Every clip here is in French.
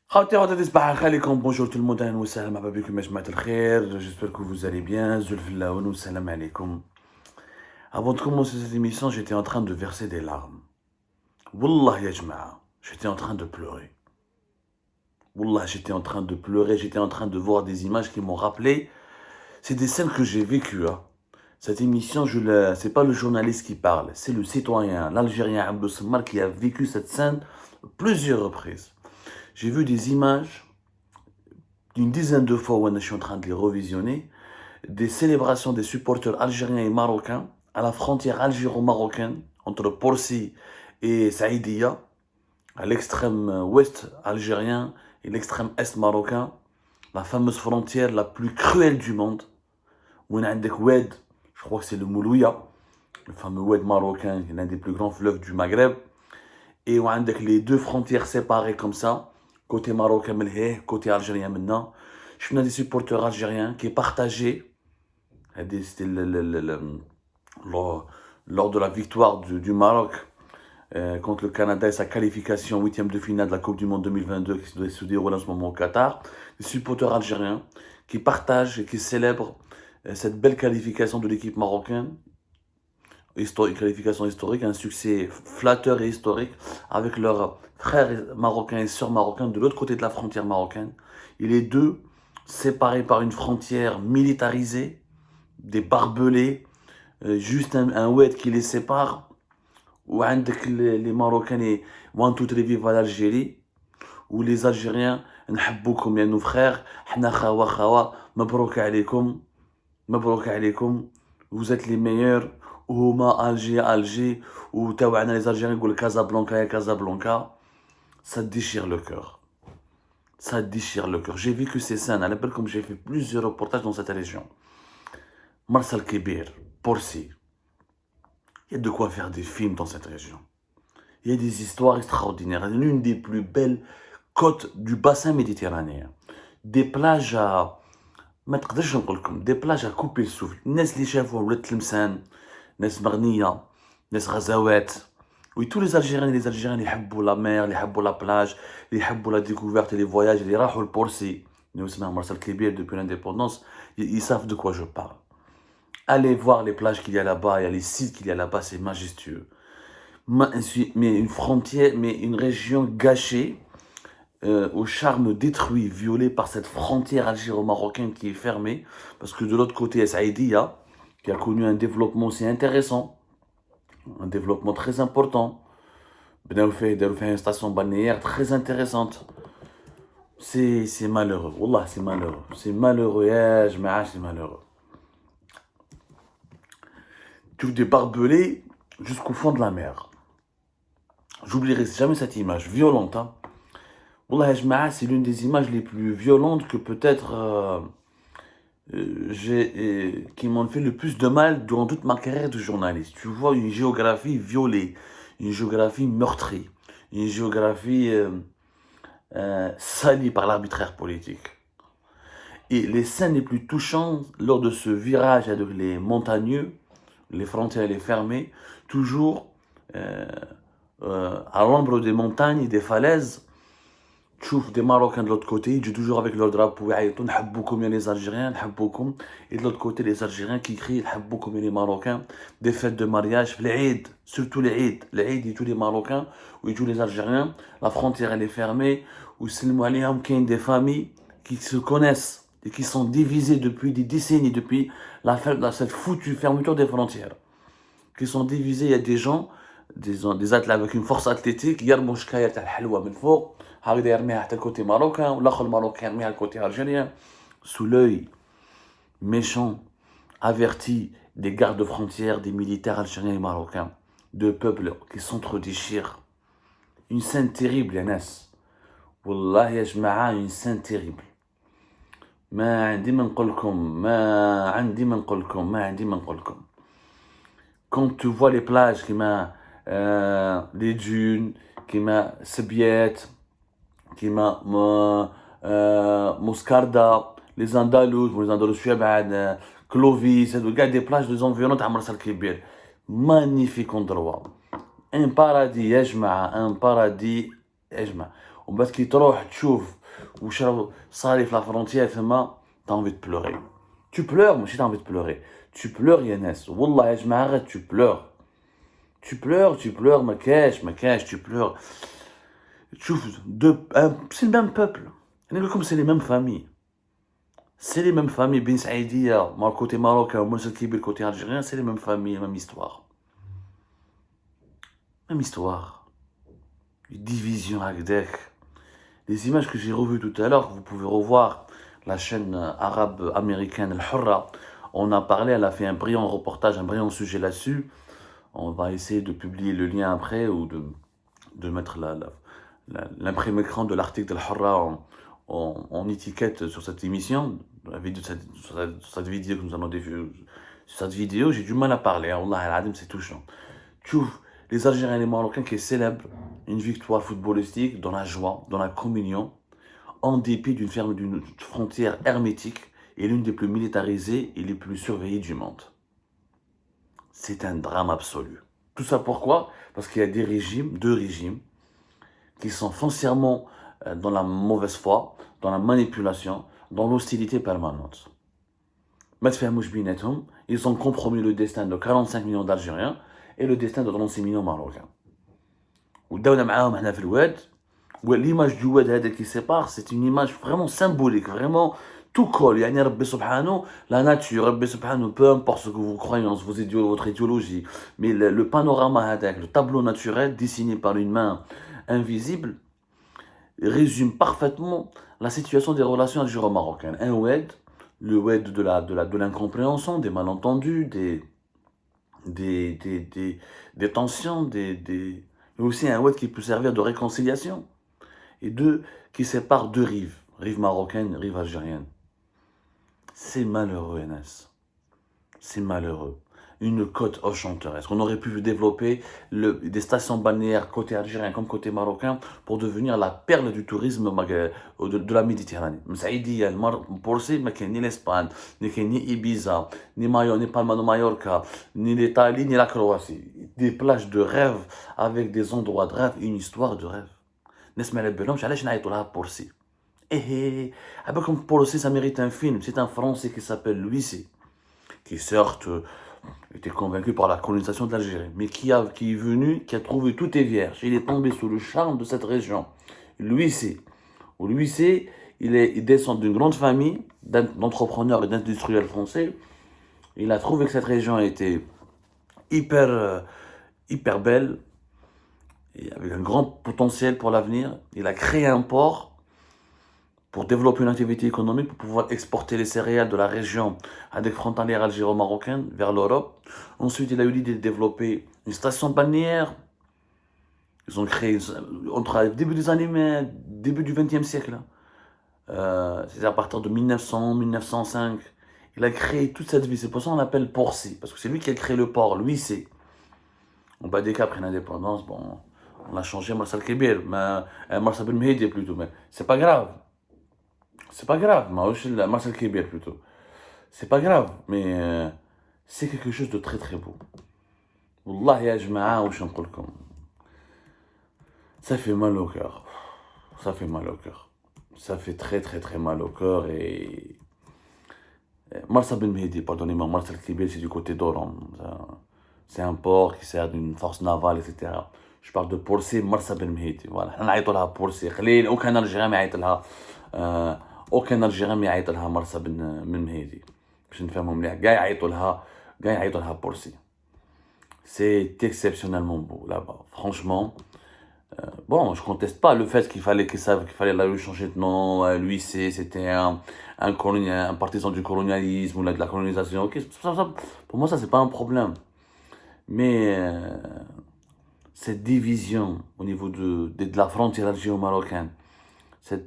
Bonjour tout le monde, أهلاً وسهلاً مرحبا بكم يا جماعة الخير. J'espère que vous allez bien. Zulfillaoun, salam alaikum. Avant de commencer cette émission, j'étais en train de verser des larmes. Wallah ya jama'a, j'étais en train de pleurer. Wallah, j'étais en train de pleurer, j'étais en train de voir des images qui m'ont rappelé. C'est des scènes que j'ai vécues, hein. Cette émission, c'est pas le journaliste qui parle, c'est le citoyen, l'Algérien Abdou Semmar qui a vécu cette scène plusieurs reprises. J'ai vu des images une dizaine de fois où je suis en train de les revisionner, des célébrations des supporters algériens et marocains à la frontière algéro-marocaine entre Porsi et Saïdia, à l'extrême ouest algérien et l'extrême est marocain, la fameuse frontière la plus cruelle du monde, où on a un Oued, je crois que c'est le Moulouya, le fameux Oued marocain, l'un des plus grands fleuves du Maghreb, et où on a les deux frontières séparées comme ça, côté marocain Melheh, côté algérien maintenant. Je suis des supporters algériens qui partageaient, c'était lors de la victoire du Maroc contre le Canada et sa qualification 8e de finale de la Coupe du Monde 2022 qui doit se dérouler en ce moment au Qatar, des supporters algériens qui partagent et qui célèbrent cette belle qualification de l'équipe marocaine, qualification historique, un succès flatteur et historique avec leurs frères marocains et sœurs marocains de l'autre côté de la frontière marocaine. Et les deux séparés par une frontière militarisée, des barbelés, juste un oued qui les sépare. Ou les Marocains, les one two three vive à l'Algérie, ou les Algériens, نحبوكم يا nos frères, حنا خوا خوا, مبروك عليكم, مبروك عليكم, vous êtes les meilleurs, وهما Alger, Alger, ou تاوعنا les Algériens يقول Casablanca يا Casablanca. Ça déchire le cœur. Ça déchire le cœur. J'ai vécu ces scènes, à l'appel comme j'ai fait plusieurs reportages dans cette région. Marsal Kébir, Porsi. Il y a de quoi faire des films dans cette région. Il y a des histoires extraordinaires. L'une des plus belles côtes du bassin méditerranéen. Des plages à... des plages à couper le souffle. الناس اللي شافوا ولاد تلمسان, ناس مغنية, ناس غزوات. Oui, tous les Algériens et les Algériens, ils aiment la mer, ils aiment la plage, ils aiment la découverte et les voyages, ils aiment le Porsi. Nous aussi, Marcel Kébir, depuis l'indépendance, ils savent de quoi je parle. Allez voir les plages qu'il y a là-bas, il y a les sites qu'il y a là-bas, c'est majestueux. Mais une frontière, mais une région gâchée, au charme détruit, violé par cette frontière algéro-marocaine qui est fermée, parce que de l'autre côté, il y a Saïdia, qui a connu un développement aussi intéressant, un développement très important. Ben fait une station balnéaire très intéressante. C'est malheureux, Wallah, c'est malheureux. C'est malheureux, c'est malheureux. Tu des barbelés jusqu'au fond de la mer. J'oublierai jamais cette image, violente, hein. Wallah, c'est l'une des images les plus violentes que peut-être qui m'ont fait le plus de mal durant toute ma carrière de journaliste. Tu vois une géographie violée, une géographie meurtrie, une géographie salie par l'arbitraire politique. Et les scènes les plus touchantes lors de ce virage avec les montagneux, les frontières les fermées, toujours à l'ombre des montagnes et des falaises, تشوف des Marocains de l'autre côté, ils jouent toujours avec leur drapeau, يعيطوا نحبوكم يا les Algériens, نحبوكم. Et de l'autre côté, les Algériens qui crient نحبوكم يا les Marocains. Des fêtes de mariage, في العيد, surtout les Eid, ils jouent les Marocains, ou ils jouent les Algériens. La frontière, elle est fermée, ou سلموا عليهم, qu'il y a des familles qui se connaissent et qui sont divisées depuis des décennies, depuis cette foutue fermeture des frontières. Qui sont divisées, il y a des gens, des athlètes avec une force athlétique, يرموا شكاية تاع الحلوى من فوق, هكذا يرميها حتى côté marocain, والاخر الماروكان يرميها côté algérien, sous l'œil méchant, averti des gardes frontières, des militaires algériens et marocains, de peuples qui s'entre-déchirent. Une scène terrible, Yanas. Wallah ya jma'a, une scène terrible. ما عندي ما نقولكم, ما عندي ما نقولكم, ما عندي ما نقولكم. Quand tu vois les plages, qui m'a les dunes, qui m'a Sebiet, qui m'a Moscarda, les Andalous, Clovis, des plages des environs de Marsal Kébir. Magnifique endroit. Un paradis, يا جماعة, un paradis, يا جماعة. وبس كي تروح تشوف ou ça arrive la frontière, t'as envie de pleurer. Tu pleures, moi, si t'as envie de pleurer. Tu pleures, Yanes. Wallah, je m'arrête, tu pleures. Tu pleures, ma cache, tu pleures. C'est le même peuple. Comme c'est les mêmes familles. C'est les mêmes familles. Ben Saïdia, moi, le côté marocain, moi, le côté algérien, c'est les mêmes familles, même histoire. Même histoire. Les divisions Agdek. Les images que j'ai revues tout à l'heure, vous pouvez revoir la chaîne arabe américaine Al-Hurra. On a parlé, elle a fait un brillant reportage, un brillant sujet là-dessus. On va essayer de publier le lien après ou de mettre l'imprime écran de l'article d'Al-Hurra en étiquette sur cette émission, sur cette vidéo que nous allons diffuser. Sur cette vidéo, j'ai du mal à parler. Allah al-Adim, c'est touchant. Tu vois, les Algériens et les Marocains qui célèbrent une victoire footballistique dans la joie, dans la communion, en dépit d'une frontière hermétique et l'une des plus militarisées et les plus surveillées du monde. C'est un drame absolu. Tout ça pourquoi? Parce qu'il y a deux régimes, qui sont foncièrement dans la mauvaise foi, dans la manipulation, dans l'hostilité permanente. Ils ont compromis le destin de 45 millions d'Algériens et le destin de 36 millions de Marocains. L'image du Oued qui sépare, c'est une image vraiment symbolique, vraiment tout colle. La nature, peu importe ce que vous croyez, votre idéologie, mais le panorama, le tableau naturel dessiné par une main invisible, résume parfaitement la situation des relations algéro-marocaines. Un Oued, le Oued de l'incompréhension, des malentendus, des tensions, mais aussi un Oued qui peut servir de réconciliation. Et qui sépare deux rive marocaine, rive algérienne. C'est malheureux, NS. C'est malheureux. Une côte enchanteresque. On aurait pu développer des stations balnéaires côté algérien comme côté marocain pour devenir la perle du tourisme de la Méditerranée. Msaïdia, Porsi, ni l'Espagne, ni Ibiza, ni Palma de Mallorca, ni l'Italie, ni la Croatie. Des plages de rêve avec des endroits de rêve, une histoire de rêve. نسمع لبلهمش علاش نعيطوا لها بورسي عبالكم بورسي ça mérite un film. C'est un Français qui s'appelle Louis C, qui certes était convaincu par la colonisation de l'Algérie, mais qui est venu, qui a trouvé tout est vierge. Il est tombé sous le charme de cette région. Louis C, il descend d'une grande famille d'entrepreneurs et d'industriels français. Il a trouvé que cette région était hyper belle, et avec un grand potentiel pour l'avenir. Il a créé un port pour développer une activité économique, pour pouvoir exporter les céréales de la région à des frontalières algéro-marocaines vers l'Europe. Ensuite, il a eu l'idée de développer une station balnéaire. Ils ont créé, entre début du XXe siècle, c'est à partir de 1900, 1905, il a créé toute cette vie. C'est pour ça qu'on l'appelle Porsi, parce que c'est lui qui a créé le port, lui c'est. On bat des cas après l'indépendance, bon, on a changé Marcel Kébir, mais Marcel Ben Mehdi plutôt, mais c'est pas grave. C'est pas grave, Marcel Kébir plutôt. C'est pas grave, mais c'est quelque chose de très très beau. Wallah ya jma'a ou shanqulkum. Ça fait mal au cœur. Ça fait mal au cœur. Ça fait très très très mal au cœur et Marcel Ben Mehdi, pardonnez-moi, Marcel Kébir c'est du côté d'Oran. C'est un port qui sert d'une force navale, etc. Je parle de Porsi, Marsa Ben Mehdi. Voilà. On a dit Porsi. Aucun Algérien n'a dit aucun Algérien n'a dit Marsa Ben Mehdi. Je ne fais pas مليح. Gars a dit Porsi. C'est exceptionnellement beau là-bas. Franchement, bon, je conteste pas le fait qu'il fallait lui changer de nom. Lui, c'était un partisan du colonialisme ou de la colonisation. Okay. Pour moi, ça, c'est pas un problème. Mais cette division au niveau de la frontière algéro-marocaine, c'est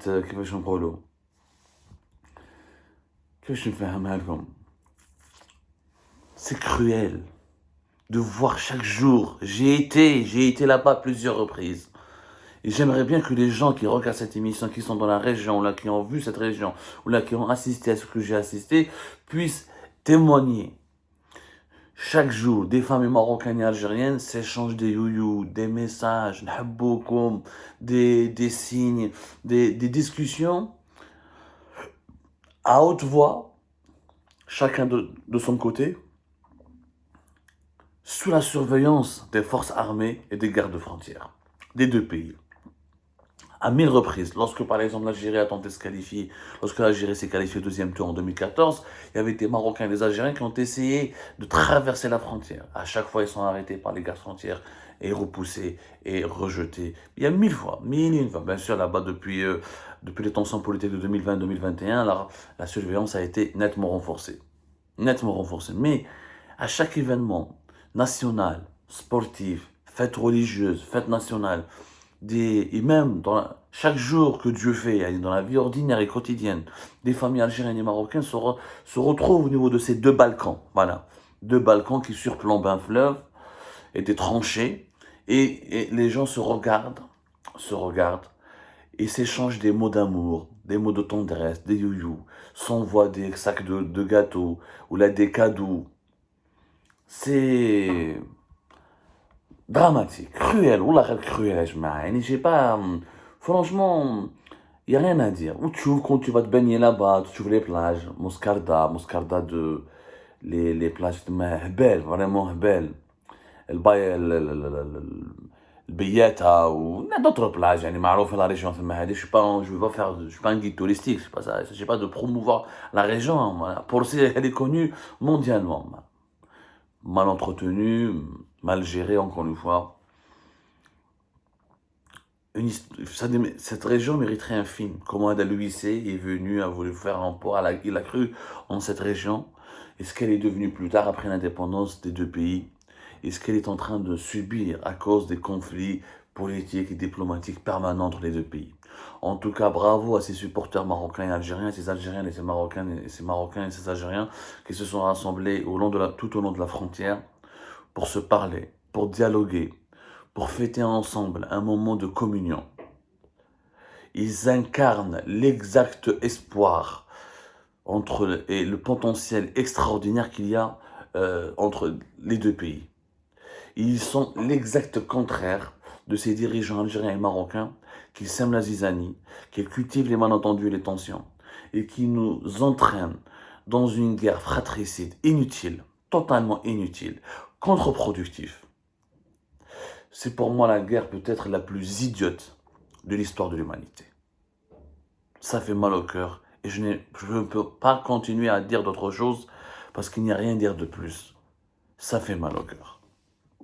cruel de voir chaque jour. J'ai été là-bas plusieurs reprises. Et j'aimerais bien que les gens qui regardent cette émission, qui sont dans la région, là, qui ont vu cette région, ou là, qui ont assisté à ce que j'ai assisté, puissent témoigner. Chaque jour, des familles marocaines et algériennes s'échangent des youyou, des messages, n'haboukoum, des signes, des discussions à haute voix, chacun de son côté, sous la surveillance des forces armées et des gardes frontières des deux pays. À 1000 reprises, lorsque par exemple l'Algérie a tenté de se qualifier, lorsque l'Algérie s'est qualifiée au deuxième tour en 2014, il y avait des Marocains et des Algériens qui ont essayé de traverser la frontière. À chaque fois, ils sont arrêtés par les gardes frontières et repoussés et rejetés. Il y a 1000 fois, 1000 fois. Bien sûr, là-bas, depuis les tensions politiques de 2020-2021, la surveillance a été nettement renforcée. Nettement renforcée. Mais à chaque événement national, sportif, fête religieuse, fête nationale, et même chaque jour que Dieu fait, dans la vie ordinaire et quotidienne, des familles algériennes et marocaines se retrouvent au niveau de ces deux Balkans. Voilà. Deux Balkans qui surplombent un fleuve et des tranchées. Et les gens se regardent et s'échangent des mots d'amour, des mots de tendresse, des youyou, s'envoient des sacs de gâteaux ou là des cadeaux. C'est dramatique, cruel, ou la cruel, j'ai pas. Franchement, il n'y a rien à dire. Ou tu ouvres quand tu vas te baigner là-bas, tu ouvres les plages, Moscarda les plages de Hbel, vraiment Hbel. Le Beyata ou d'autres plages, يعني معروفة la région تما هذه. Je suis pas un guide touristique, je sais pas ça, il s'agit pas de promouvoir la région. Voilà. Pour si elle est connue mondialement. Mal entretenue, mal gérée encore une fois. Cette région mériterait un film. Comment Ada Luissé est venu, a voulu faire un port, il a cru en cette région. Et ce qu'elle est devenue plus tard après l'indépendance des deux pays. Et ce qu'elle est en train de subir à cause des conflits politiques et diplomatiques permanents entre les deux pays. En tout cas, bravo à ces supporters marocains et algériens, ces Algériennes et ces Marocains et ces Algériens qui se sont rassemblés tout au long de la frontière pour se parler, pour dialoguer, pour fêter ensemble un moment de communion. Ils incarnent l'exact espoir et le potentiel extraordinaire qu'il y a entre les deux pays. Ils sont l'exact contraire de ces dirigeants algériens et marocains qui sèment la zizanie, qui cultivent les malentendus et les tensions, et qui nous entraînent dans une guerre fratricide inutile, totalement inutile, contre-productive. C'est pour moi la guerre peut-être la plus idiote de l'histoire de l'humanité. Ça fait mal au cœur et je ne peux pas continuer à dire d'autre chose parce qu'il n'y a rien à dire de plus. Ça fait mal au cœur.